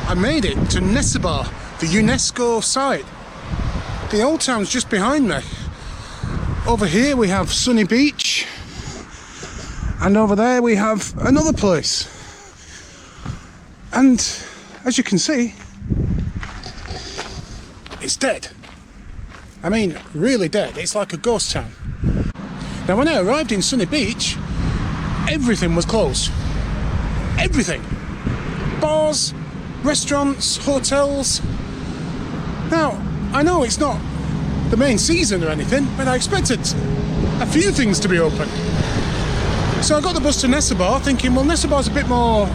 I made it to Nessebar, the UNESCO site. The old town's just behind me. Over here we have Sunny Beach, and over there we have another place. And as you can see, it's dead. I mean, really dead. It's like a ghost town. Now, when I arrived in Sunny Beach, everything was closed. Everything. Bars, restaurants, hotels. Now, I know it's not the main season or anything, but I expected a few things to be open. So I got the bus to Nessebar thinking, well, Nessebar's a bit more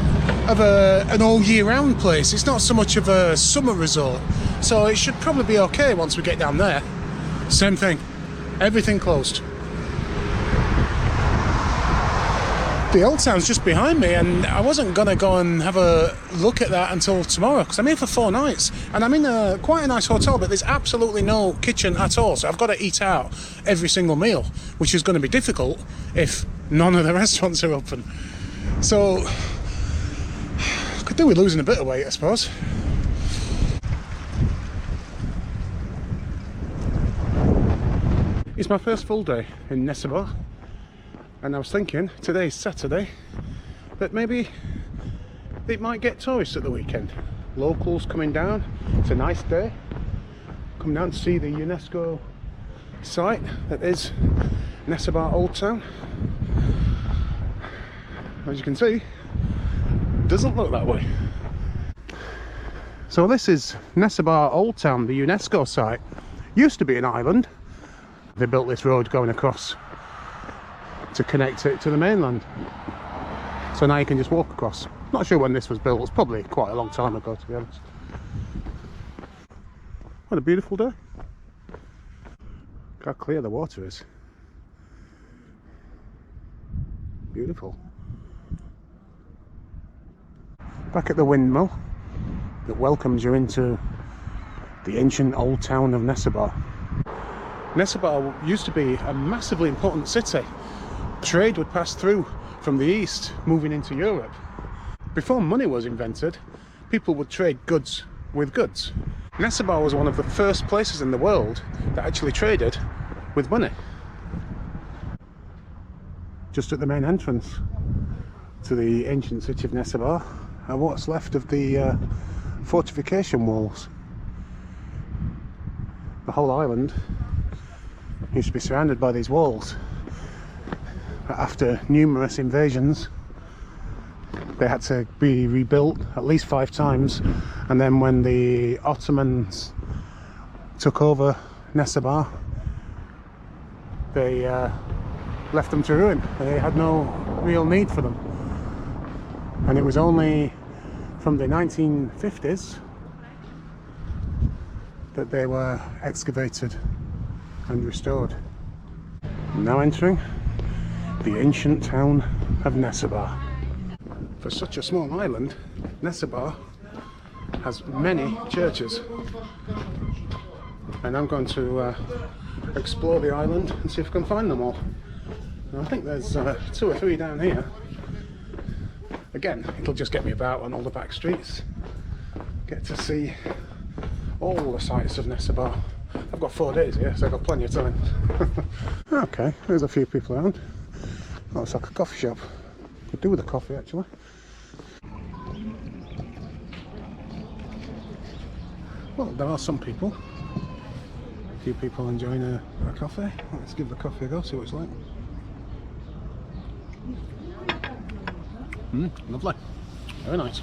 of an all year round place. It's not so much of a summer resort. So it should probably be okay once we get down there. Same thing. Everything closed. The old town's just behind me, and I wasn't going to go and have a look at that until tomorrow, because I'm here for 4 nights, and I'm in quite a nice hotel, but there's absolutely no kitchen at all, so I've got to eat out every single meal, which is going to be difficult if none of the restaurants are open. So, could do with losing a bit of weight, I suppose. It's my first full day in Nessebar. And I was thinking, today's Saturday, that maybe it might get tourists at the weekend. Locals coming down, it's a nice day. Come down to see the UNESCO site that is Nessebar Old Town. As you can see, it doesn't look that way. So this is Nessebar Old Town, the UNESCO site. Used to be an island. They built this road going across to connect it to the mainland, so now you can just walk across. Not sure when this was built. It's probably quite a long time ago, to be honest. What a beautiful day. Look how clear the water is. Beautiful. Back at the windmill that welcomes you into the ancient old town of Nessebar. Nessebar used to be a massively important city. Trade would pass through from the east, moving into Europe. Before money was invented, people would trade goods with goods. Nessebar was one of the first places in the world that actually traded with money. Just at the main entrance to the ancient city of Nessebar are what's left of the fortification walls. The whole island used to be surrounded by these walls. After numerous invasions, they had to be rebuilt at least 5 times, and then when the Ottomans took over Nessebar, they left them to ruin. They had no real need for them, and it was only from the 1950s that they were excavated and restored. Now entering the ancient town of Nessebar. For such a small island, Nessebar has many churches, and I'm going to explore the island and see if I can find them all. And I think there's 2 or 3 down here. Again, it'll just get me about on all the back streets, get to see all the sights of Nessebar. I've got 4 days here, so I've got plenty of time. Okay, there's a few people around. Oh, it's like a coffee shop. Could do with a coffee, actually. Well, there are some people. A few people enjoying a coffee. Let's give the coffee a go, see what it's like. Lovely. Very nice.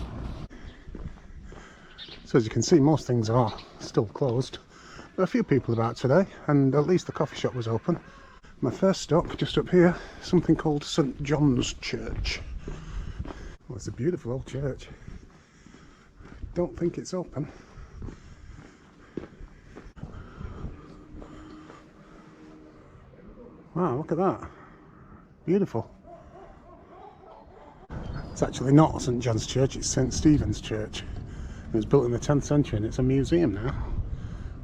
So as you can see, most things are still closed. There are a few people about today, and at least the coffee shop was open. My first stop, just up here, something called St. John's Church. Well, it's a beautiful old church. Don't think it's open. Wow, look at that. Beautiful. It's actually not St. John's Church, it's St. Stephen's Church. It was built in the 10th century and it's a museum now.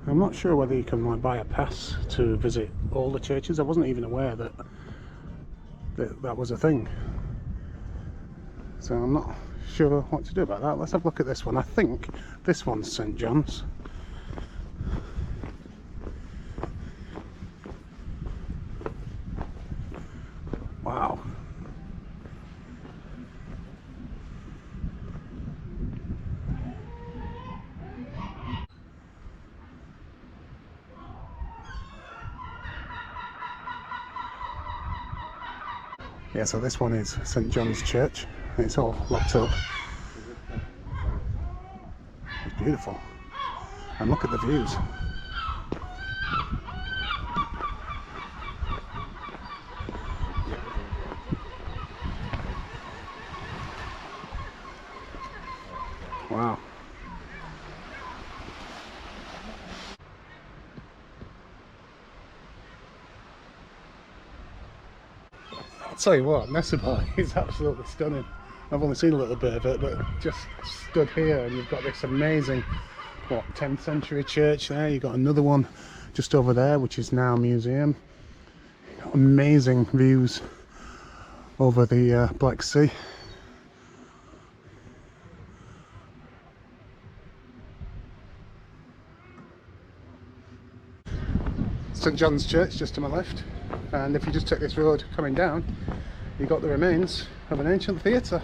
I'm not sure whether you can like buy a pass to visit all the churches. I wasn't even aware that that was a thing. So I'm not sure what to do about that. Let's have a look at this one. I think this one's St. John's. Wow. Yeah, so this one is St. John's Church. It's all locked up. It's beautiful. And look at the views. Wow. I'll tell you what, Nessebar is absolutely stunning. I've only seen a little bit of it, but just stood here and you've got this amazing, what, 10th century church there. You've got another one just over there, which is now a museum. Amazing views over the Black Sea. St. John's Church just to my left, and if you just take this road coming down, you've got the remains of an ancient theatre.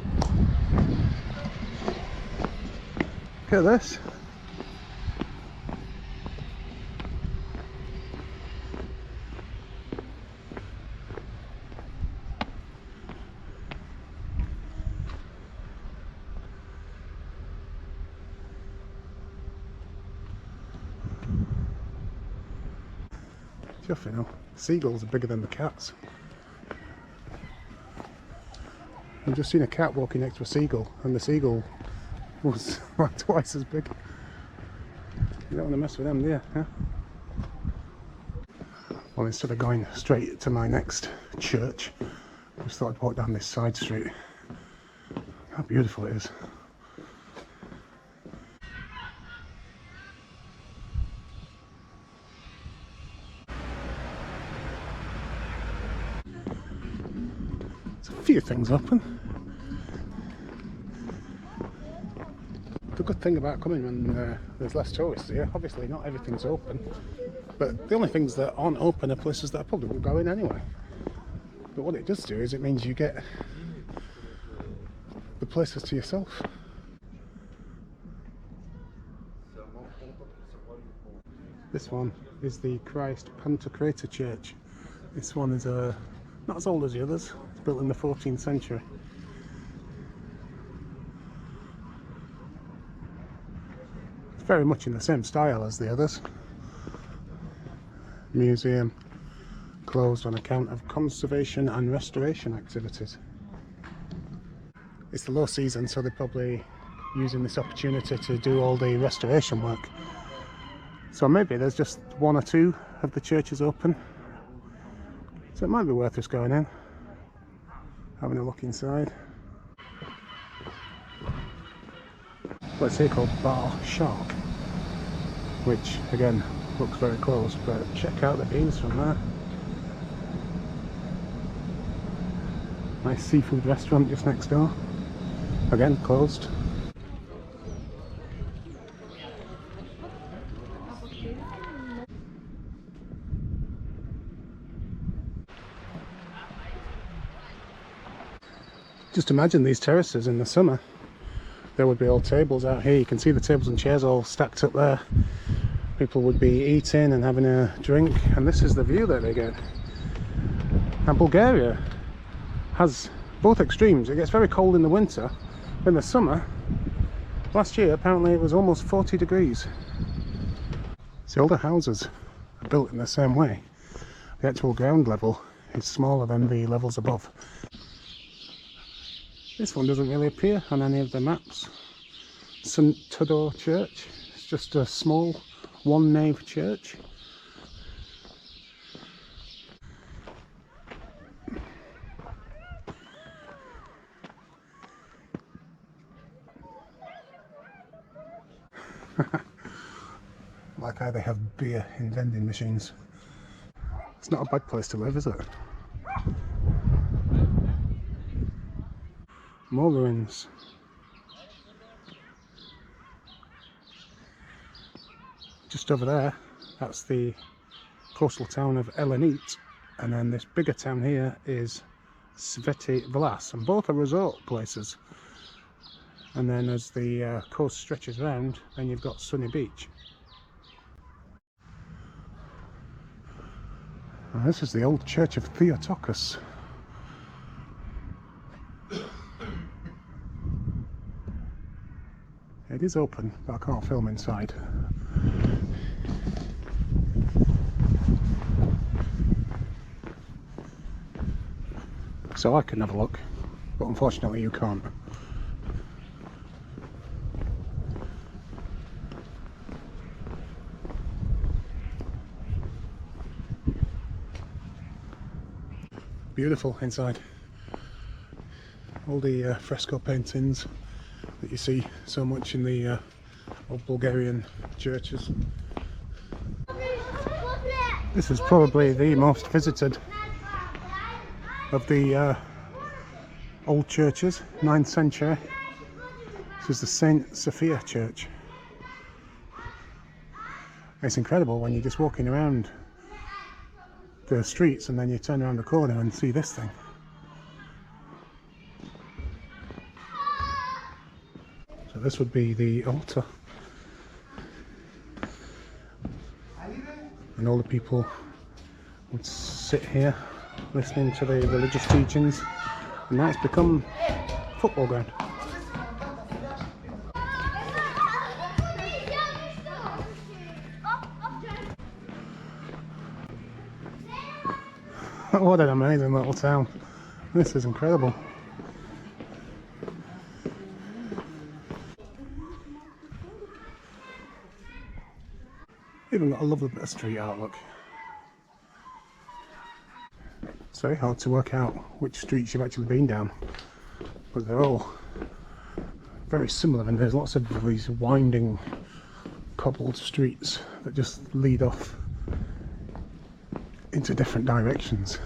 Look at this. Chuff, you know, seagulls are bigger than the cats. I've just seen a cat walking next to a seagull, and the seagull was like twice as big. You don't want to mess with them, do you? Huh? Well, instead of going straight to my next church, I just thought I'd walk down this side street. How beautiful it is. A few things open. The good thing about coming when there's less tourists here, obviously not everything's open, but the only things that aren't open are places that I probably won't go in anyway. But what it does do is it means you get the places to yourself. This one is the Christ Pantocrator Church. This one is not as old as the others. It's built in the 14th century. It's very much in the same style as the others. Museum closed on account of conservation and restoration activities. It's the low season, so they're probably using this opportunity to do all the restoration work. So maybe there's just one or two of the churches open. So it might be worth us going in, having a look inside. What's here called Bar Shark, which again looks very close, but check out the views from there. Nice seafood restaurant just next door, again closed. Just imagine these terraces in the summer. There would be all tables out here. You can see the tables and chairs all stacked up there. People would be eating and having a drink, and this is the view that they get. And Bulgaria has both extremes. It gets very cold in the winter. In the summer, last year apparently it was almost 40 degrees. See, all the houses are built in the same way. The actual ground level is smaller than the levels above. This one doesn't really appear on any of the maps. St. Tudor Church. It's just a small one-nave church. Like how they have beer in vending machines. It's not a bad place to live, is it? More ruins. just over there, that's the coastal town of Elenit, and then this bigger town here is Sveti Vlas, and both are resort places. And then as the coast stretches around, then you've got Sunny Beach. And this is the old church of Theotokos. It is open, but I can't film inside. So I can have a look, but unfortunately you can't. Beautiful inside. All the fresco paintings that you see so much in the old Bulgarian churches. This is probably the most visited of the old churches, 9th century. This is the Saint Sophia Church. It's incredible when you're just walking around the streets and then you turn around the corner and see this thing. So this would be the altar, and all the people would sit here listening to the religious teachings, and now it's become a football ground. What an amazing little town. This is incredible. Even got a lovely bit of street art, look. It's very hard to work out which streets you've actually been down, but they're all very similar, and there's lots of these winding cobbled streets that just lead off into different directions.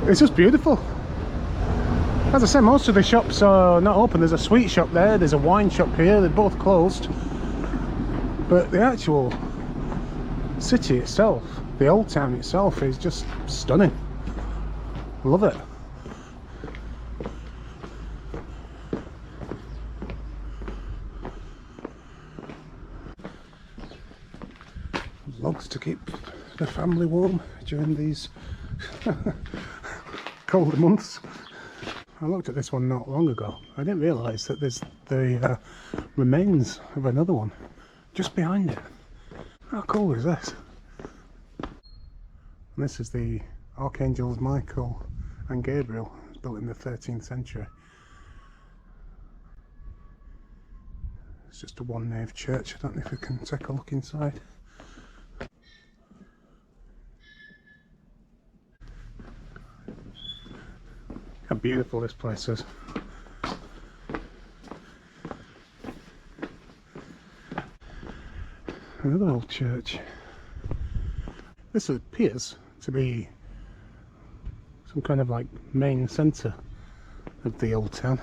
It's just beautiful. As I said, most of the shops are not open. There's a sweet shop there, there's a wine shop here, they're both closed. But the actual city itself, the old town itself, is just stunning. Love it. Logs to keep the family warm during these colder months. I looked at this one not long ago. I didn't realise that there's the remains of another one just behind it. How cool is this? And this is the Archangels Michael and Gabriel. It was built in the 13th century. It's just a one nave church. I don't know if we can take a look inside. How beautiful this place is. Another old church. This appears to be some kind of like main centre of the old town.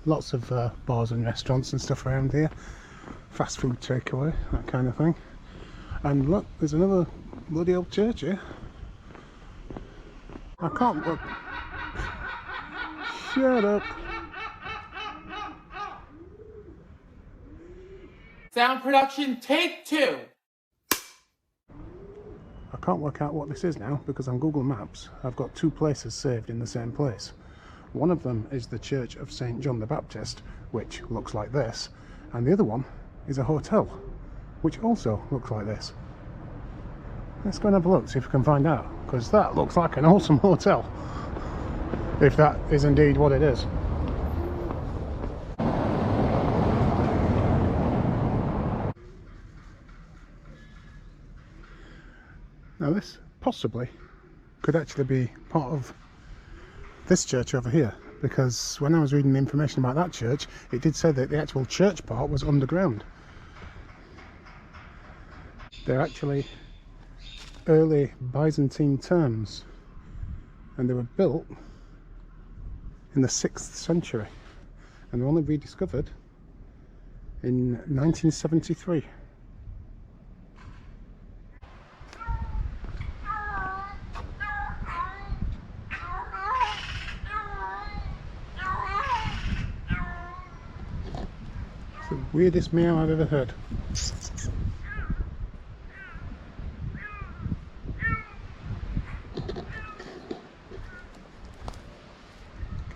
Lots of bars and restaurants and stuff around here. Fast food takeaway, that kind of thing. And look, there's another bloody old church here. I can't look. Shut up. Sound production, take 2. I can't work out what this is now because on Google Maps I've got 2 places saved in the same place. One of them is the Church of St. John the Baptist, which looks like this, and the other one is a hotel, which also looks like this. Let's go and have a look, see if we can find out, because that looks like an awesome hotel, if that is indeed what it is. Now this possibly could actually be part of this church over here, because when I was reading the information about that church, it did say that the actual church part was underground. They're actually early Byzantine terms, and they were built in the 6th century and were only rediscovered in 1973. Weirdest meow I've ever heard.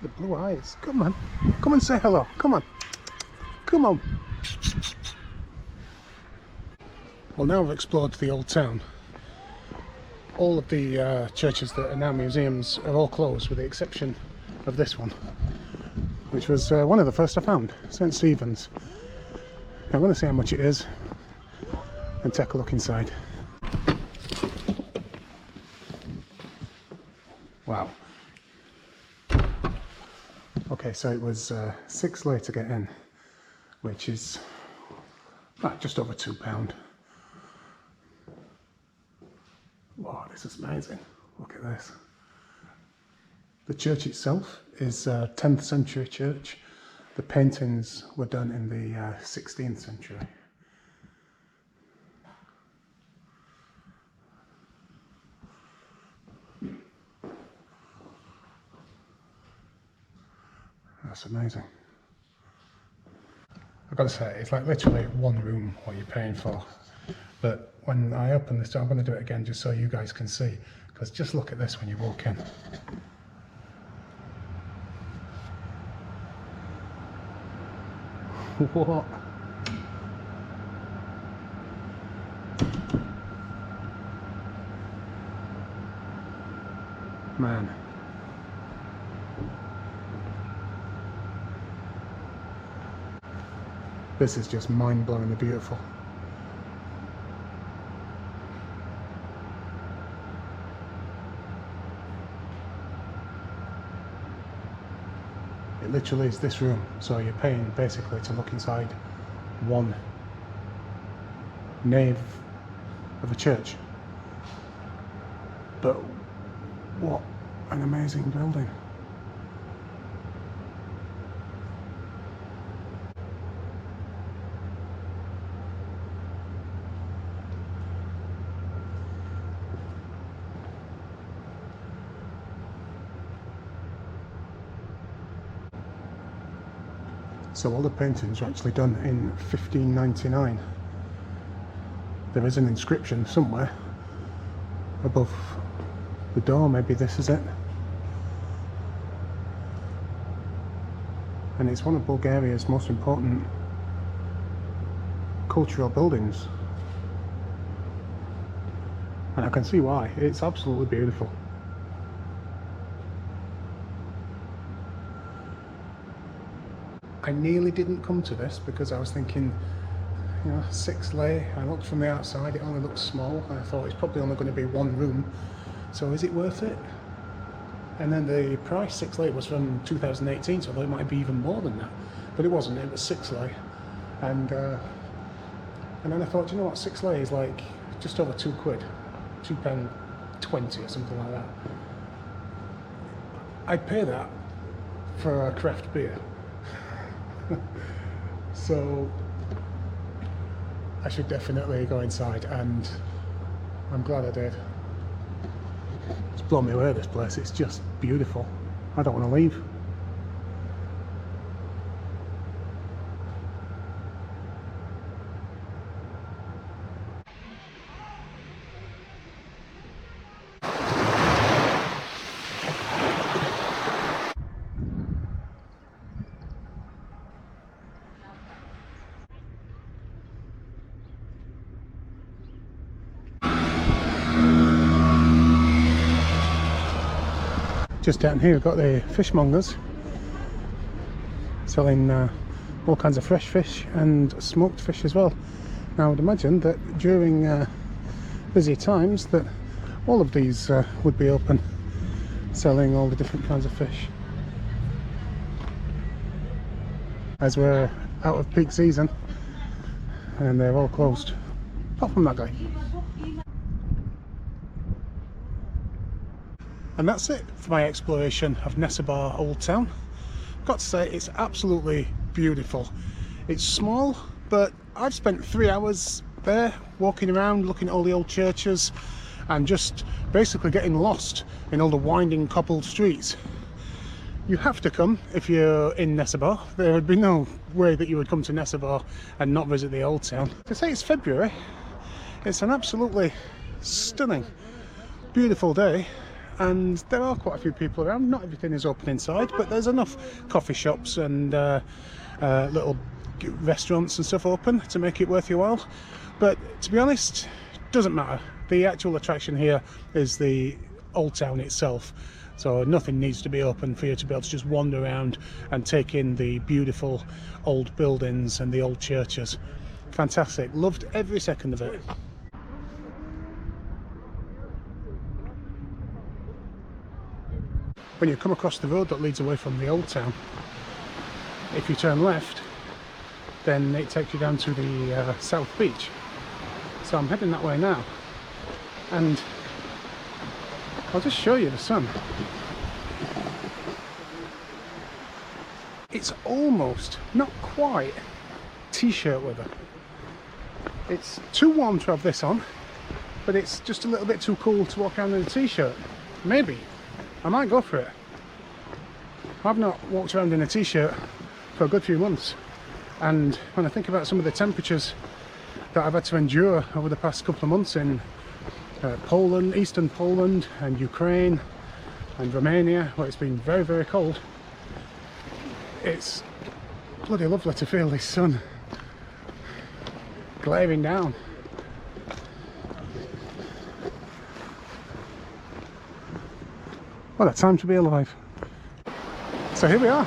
The blue eyes. Come on. Come and say hello. Come on. Come on. Well, now I've explored the old town. All of the churches that are now museums are all closed with the exception of this one, which was one of the first I found, St. Stephen's. I'm going to see how much it is and take a look inside. Wow. Okay, so it was £6 lei to get in, which is just over £2. Wow, this is amazing. Look at this. The church itself is a 10th century church. The paintings were done in the 16th century. That's amazing. I've got to say, it's like literally one room what you're paying for. But when I open this door, I'm going to do it again just so you guys can see. Because just look at this when you walk in. What? Man. This is just mind-blowingly beautiful. It literally is this room, so you're paying basically to look inside one nave of a church. But what an amazing building. So all the paintings are actually done in 1599. There is an inscription somewhere above the door, maybe this is it. And it's one of Bulgaria's most important cultural buildings. And I can see why, it's absolutely beautiful. I nearly didn't come to this because I was thinking, you know, 6 lei. I looked from the outside, it only looks small, and I thought it's probably only going to be one room, so is it worth it? And then the price, 6 lei, was from 2018, so it might be even more than that, but it wasn't. It was 6 lei, and then I thought, you know what, 6 lei is like just over £2, £2.20 or something like that. I'd pay that for a craft beer. So I should definitely go inside, and I'm glad I did. It's blown me away, this place. It's just beautiful. I don't want to leave. Just down here we've got the fishmongers selling all kinds of fresh fish and smoked fish as well. Now I would imagine that during busy times that all of these would be open, selling all the different kinds of fish. As we're out of peak season and they're all closed, apart from that guy. And that's it for my exploration of Nessebar Old Town. Got to say, it's absolutely beautiful. It's small, but I've spent 3 hours there walking around, looking at all the old churches and just basically getting lost in all the winding cobbled streets. You have to come if you're in Nessebar. There would be no way that you would come to Nessebar and not visit the old town. To say it's February, it's an absolutely stunning, beautiful day, and there are quite a few people around. Not everything is open inside, but there's enough coffee shops and little restaurants and stuff open to make it worth your while. But to be honest, it doesn't matter. The actual attraction here is the old town itself. So nothing needs to be open for you to be able to just wander around and take in the beautiful old buildings and the old churches. Fantastic. Loved every second of it. When you come across the road that leads away from the old town, if you turn left, then it takes you down to the south beach. So I'm heading that way now, and I'll just show you the sun. It's almost, not quite, t-shirt weather. It's too warm to have this on, but it's just a little bit too cool to walk around in a t-shirt. Maybe. I might go for it. I've not walked around in a t-shirt for a good few months, and when I think about some of the temperatures that I've had to endure over the past couple of months in Poland, eastern Poland and Ukraine and Romania, where it's been very, very cold, it's bloody lovely to feel this sun glaring down. What a time to be alive. So here we are,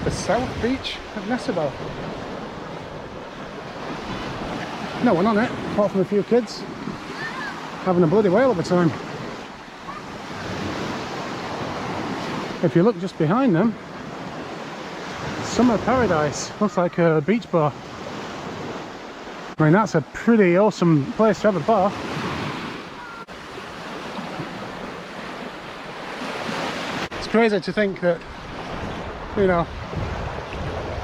the south beach of Nessebar. No one on it, apart from a few kids having a bloody whale of a time. If you look just behind them, Summer Paradise, looks like a beach bar. I mean, that's a pretty awesome place to have a bar. It's crazy to think that, you know,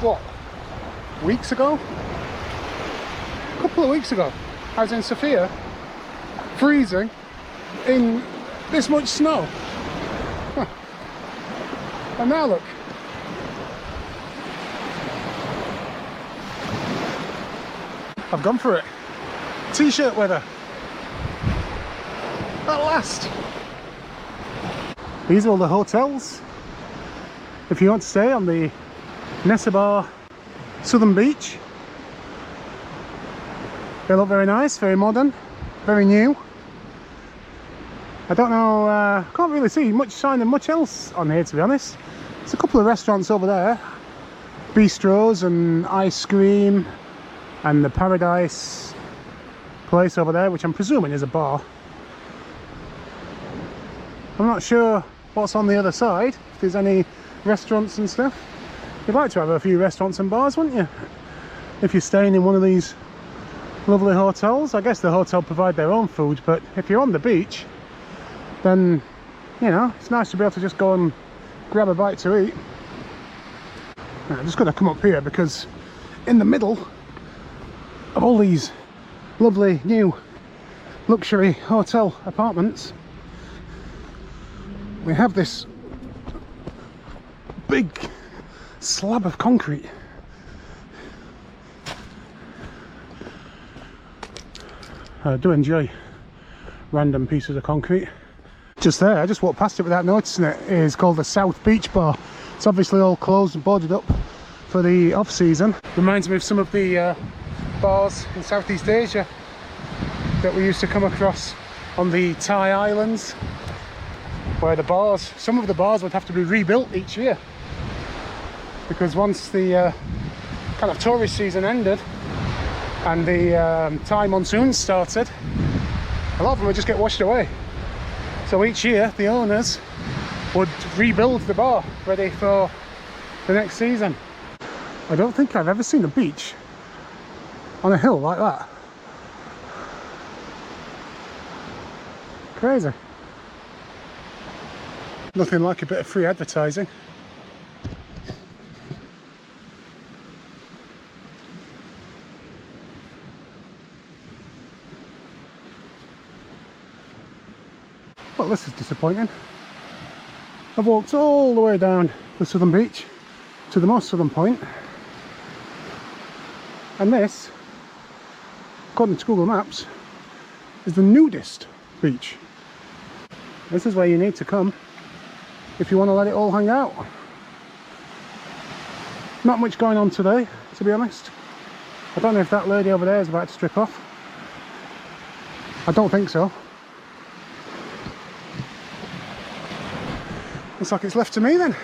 what, weeks ago? A couple of weeks ago, I was in Sofia, freezing, in this much snow. Huh. And now look. I've gone for it. T-shirt weather. At last. These are all the hotels. If you want to stay on the Nessebar southern beach. They look very nice, very modern, very new. I don't know, can't really see much sign of much else on here, to be honest. There's a couple of restaurants over there, bistros and ice cream, and the Paradise place over there, which I'm presuming is a bar. I'm not sure what's on the other side, if there's any restaurants and stuff. You'd like to have a few restaurants and bars, wouldn't you? If you're staying in one of these lovely hotels. I guess the hotel provide their own food, but if you're on the beach, then, you know, it's nice to be able to just go and grab a bite to eat. Now, I'm just going to come up here because in the middle of all these lovely new luxury hotel apartments, we have this big slab of concrete. I do enjoy random pieces of concrete. Just there, I just walked past it without noticing it, is called the South Beach Bar. It's obviously all closed and boarded up for the off season. Reminds me of some of the bars in Southeast Asia that we used to come across on the Thai islands, where the bars, some of the bars would have to be rebuilt each year, because once the kind of tourist season ended and the Thai monsoons started, a lot of them would just get washed away. So each year the owners would rebuild the bar ready for the next season. I don't think I've ever seen a beach on a hill like that. Crazy. Nothing like a bit of free advertising. Well, this is disappointing. I've walked all the way down the southern beach to the most southern point, and this, according to Google Maps, is the nudist beach. This is where you need to come if you want to let it all hang out. Not much going on today, to be honest. I don't know if that lady over there is about to strip off. I don't think so. Looks like it's left to me then.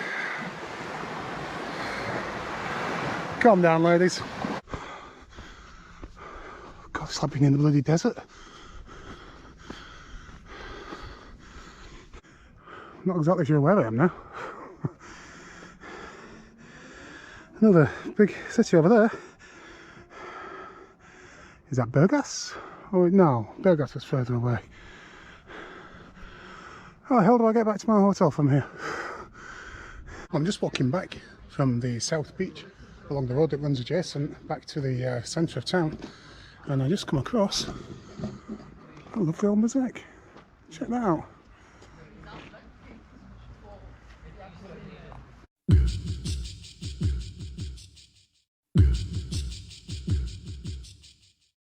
Calm down, ladies. God, it's like being in the bloody desert. I'm not exactly sure where I am now. Another big city over there. Is that Burgas? Oh no, Burgas was further away. How the hell do I get back to my hotel from here? I'm just walking back from the South Beach along the road that runs adjacent back to the centre of town, and I just come across a lovely old mosaic. Check that out.